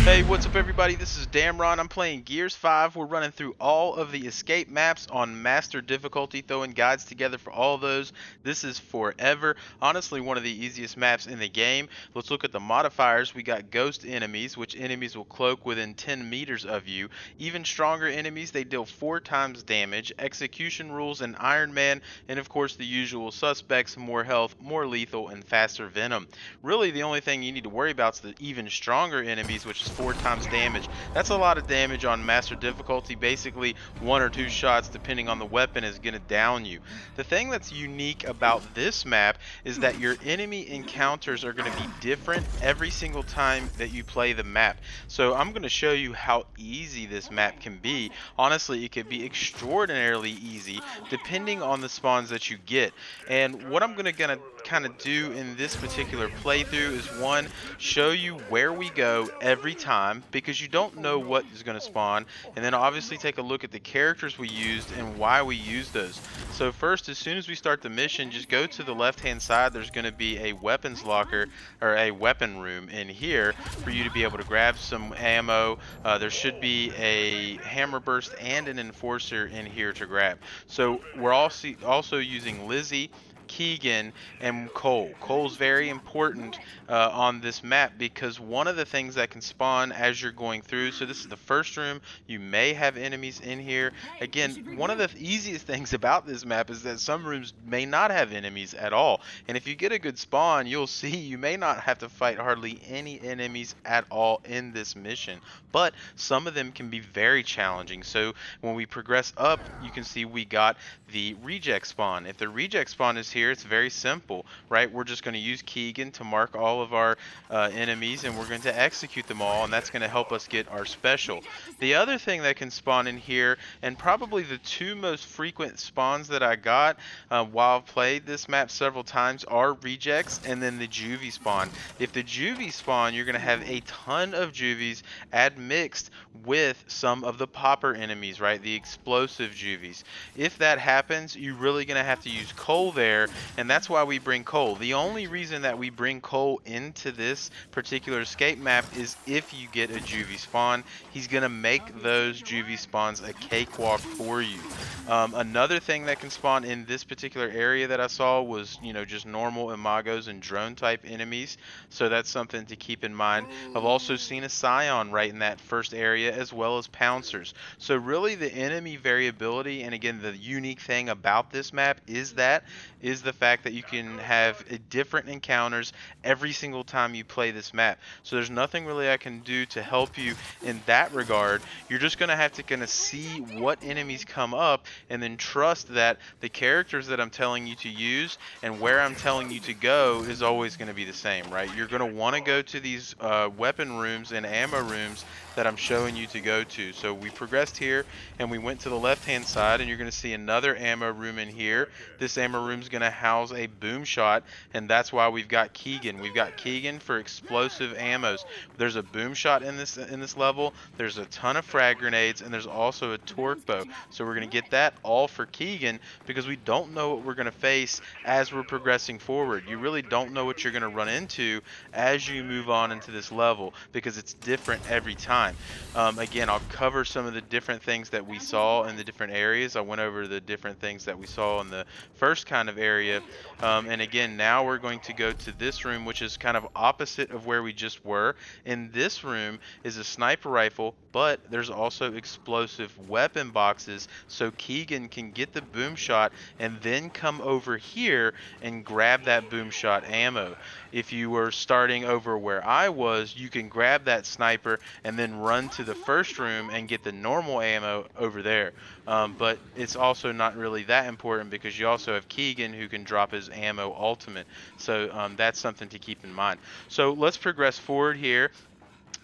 Hey, what's up everybody? This is Damron. I'm playing Gears 5. We're running through all of the escape maps on master difficulty, throwing guides together for all those. This is forever. Honestly, one of the easiest maps in the game. Let's look at the modifiers. We got ghost enemies, which enemies will cloak within 10 meters of you. Even stronger enemies, they deal 4 times damage. Execution rules and Iron Man, and of course the usual suspects, more health, more lethal, and faster venom. Really, the only thing you need to worry about is the even stronger enemies, which is 4 times damage. That's a lot of damage on master difficulty. Basically, 1 or 2 shots, depending on the weapon, is going to down you. The thing that's unique about this map is that your enemy encounters are going to be different every single time that you play the map. So I'm going to show you how easy this map can be. Honestly, it could be extraordinarily easy depending on the spawns that you get. And what I'm going to kind of do in this particular playthrough is, one, show you where we go every time, because you don't know what is going to spawn, and then obviously take a look at the characters we used and why we used those. So first, as soon as we start the mission, just go to the left hand side. There's going to be a weapons locker, or a weapon room in here, for you to be able to grab some ammo. There should be a hammer burst and an enforcer in here to grab. So we're also using Lizzie, Keegan, and Cole. Cole's very important on this map, because one of the things that can spawn as you're going through, so this is the first room, you may have enemies in here. Again, one of the easiest things about this map is that some rooms may not have enemies at all, and if you get a good spawn, you'll see you may not have to fight hardly any enemies at all in this mission, but some of them can be very challenging. So when we progress up, you can see we got the reject spawn. If the reject spawn is here, it's very simple, right? We're just going to use Keegan to mark all of our enemies, and we're going to execute them all, and that's going to help us get our special. The other thing that can spawn in here, and probably the 2 most frequent spawns that I got while I've played this map several times, are rejects and then the juvie spawn. If the juvie spawn, you're going to have a ton of juvies admixed with some of the popper enemies, right? The explosive juvies. If that happens, you're really going to have to use Cole there, and that's why we bring Cole. The only reason that we bring Cole into this particular escape map is if you get a juvie spawn. He's going to make those juvie spawns a cakewalk for you. Another thing that can spawn in this particular area that I saw was, just normal imagos and drone type enemies. So that's something to keep in mind. I've also seen a scion right in that first area, as well as pouncers. So really the enemy variability, and again, the unique thing about this map is the fact that you can have different encounters every single time you play this map. So there's nothing really I can do to help you in that regard. You're just going to have to kind of see what enemies come up, and then trust that the characters that I'm telling you to use and where I'm telling you to go is always going to be the same, right? You're going to want to go to these weapon rooms and ammo rooms that I'm showing you to go to. So we progressed here and we went to the left hand side, and you're going to see another ammo room in here. This ammo room is going to house a boom shot, and that's why we've got Keegan. We've got Keegan for explosive ammos. There's a boom shot in this level, there's a ton of frag grenades, and there's also a torque bow. So we're going to get that all for Keegan, because we don't know what we're going to face as we're progressing forward. You really don't know what you're going to run into as you move on into this level, because it's different every time. Again, I'll cover some of the different things that we saw in the different areas. I went over the different things that we saw in the first kind of area. And again, now we're going to go to this room, which is kind of opposite of where we just were. In this room is a sniper rifle, but there's also explosive weapon boxes, so Keegan can get the boom shot and then come over here and grab that boom shot ammo. If you were starting over where I was, you can grab that sniper and then run to the first room and get the normal ammo over there. But it's also not really that important, because you also have Keegan who can drop his ammo ultimate. So that's something to keep in mind. So let's progress forward here.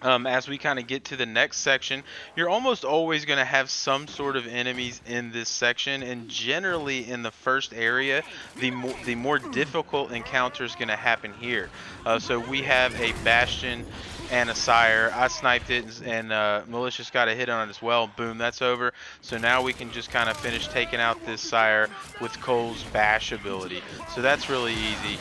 As we kind of get to the next section, you're almost always going to have some sort of enemies in this section, and generally in the first area, the more difficult encounter is going to happen here. So we have a bastion and a sire. I sniped it, and Malicious got a hit on it as well. Boom, that's over. So now we can just kind of finish taking out this sire with Cole's bash ability. So that's really easy.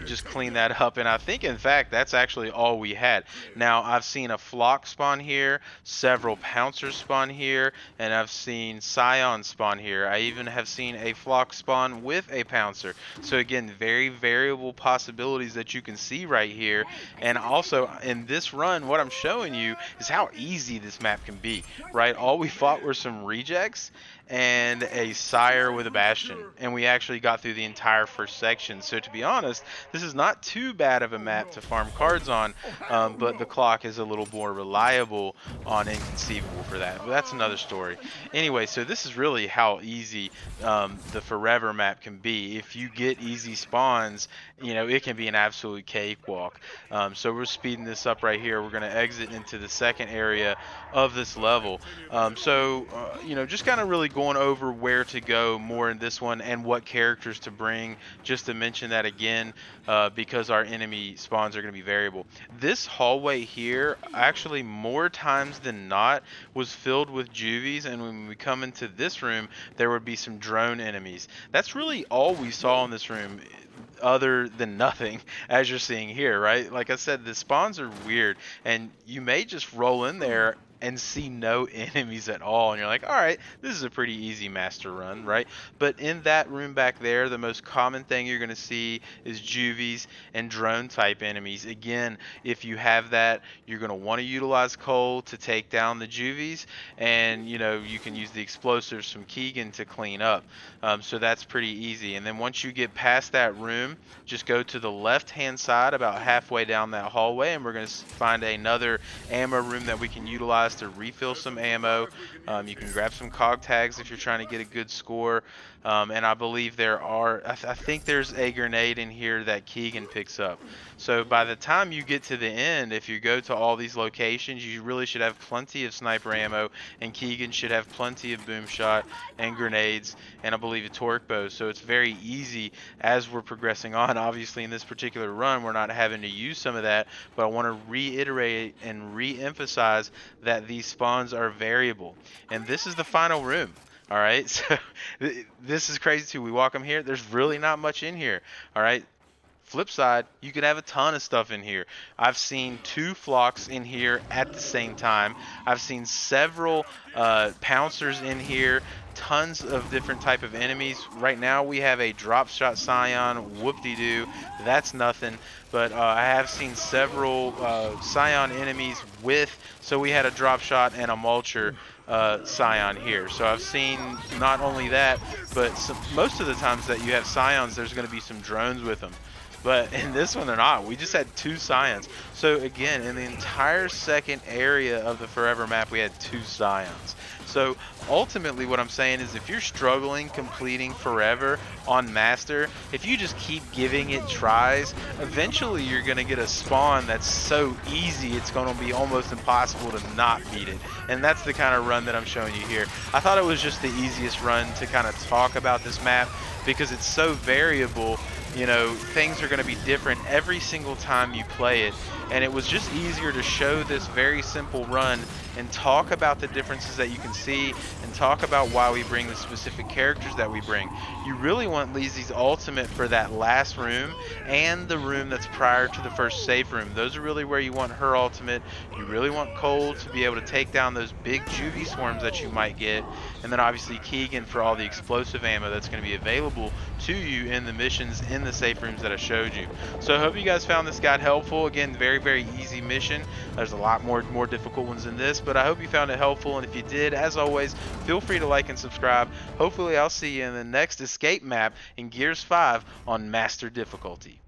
Just clean that up, and I think in fact that's actually all we had. Now I've seen a flock spawn here, several pouncers spawn here, and I've seen scions spawn here. I even have seen a flock spawn with a pouncer. So again, very variable possibilities that you can see right here. And also in this run, what I'm showing you is how easy this map can be, right? All we fought were some rejects and a sire with a bastion, and we actually got through the entire first section. So to be honest, this is not too bad of a map to farm cards on, but the clock is a little more reliable on Inconceivable for that, but that's another story. Anyway, so this is really how easy the Forever map can be. If you get easy spawns, you know, it can be an absolute cakewalk. So we're speeding this up right here. We're going to exit into the second area of this level. You know, just kind of really going over where to go more in this one and what characters to bring, just to mention that again, because our enemy spawns are going to be variable. This hallway here, actually more times than not, was filled with juvies, and when we come into this room, there would be some drone enemies. That's really all we saw in this room, other than nothing, as you're seeing here, right? Like I said, the spawns are weird, and you may just roll in there and see no enemies at all, and you're like, all right, this is a pretty easy master run, right? But in that room back there, the most common thing you're going to see is juvies and drone type enemies. Again, if you have that, you're going to want to utilize Cole to take down the juvies, and you know, you can use the explosives from Keegan to clean up. So that's pretty easy. And then once you get past that room, just go to the left hand side about halfway down that hallway, and we're going to find another ammo room that we can utilize to refill some ammo. You can grab some cog tags if you're trying to get a good score. And I believe there are, I think there's a grenade in here that Keegan picks up. So by the time you get to the end, if you go to all these locations, you really should have plenty of sniper ammo, and Keegan should have plenty of boom shot and grenades, and I believe a torque bow. So it's very easy as we're progressing on. Obviously in this particular run, we're not having to use some of that, but I want to reiterate and re-emphasize that these spawns are variable. And this is the final room. All right, so this is crazy too. We walk them here. There's really not much in here. All right. Flip side, you can have a ton of stuff in here. I've seen 2 flocks in here at the same time. I've seen several pouncers in here, tons of different type of enemies. Right now we have a drop shot scion, whoop-de-doo, that's nothing. But I have seen several scion enemies with, so we had a drop shot and a mulcher scion here. So I've seen not only that, but most of the times that you have scions, there's going to be some drones with them. But in this one, they're not. We just had 2 scions. So again, in the entire second area of the Forever map, we had 2 scions. So ultimately what I'm saying is, if you're struggling completing Forever on Master, if you just keep giving it tries, eventually you're going to get a spawn that's so easy it's going to be almost impossible to not beat it. And that's the kind of run that I'm showing you here. I thought it was just the easiest run to kind of talk about this map because it's so variable. You know, things are going to be different every single time you play it, and it was just easier to show this very simple run and talk about the differences that you can see and talk about why we bring the specific characters that we bring. You really want Lizzie's ultimate for that last room and the room that's prior to the first safe room. Those are really where you want her ultimate. You really want Cole to be able to take down those big juvie swarms that you might get, and then obviously Keegan for all the explosive ammo that's going to be available to you in the missions in the safe rooms that I showed you. So I hope you guys found this guide helpful. Again, very easy mission. There's a lot more difficult ones than this, but I hope you found it helpful, and if you did, as always, feel free to like and subscribe. Hopefully I'll see you in the next escape map in Gears 5 on Master difficulty.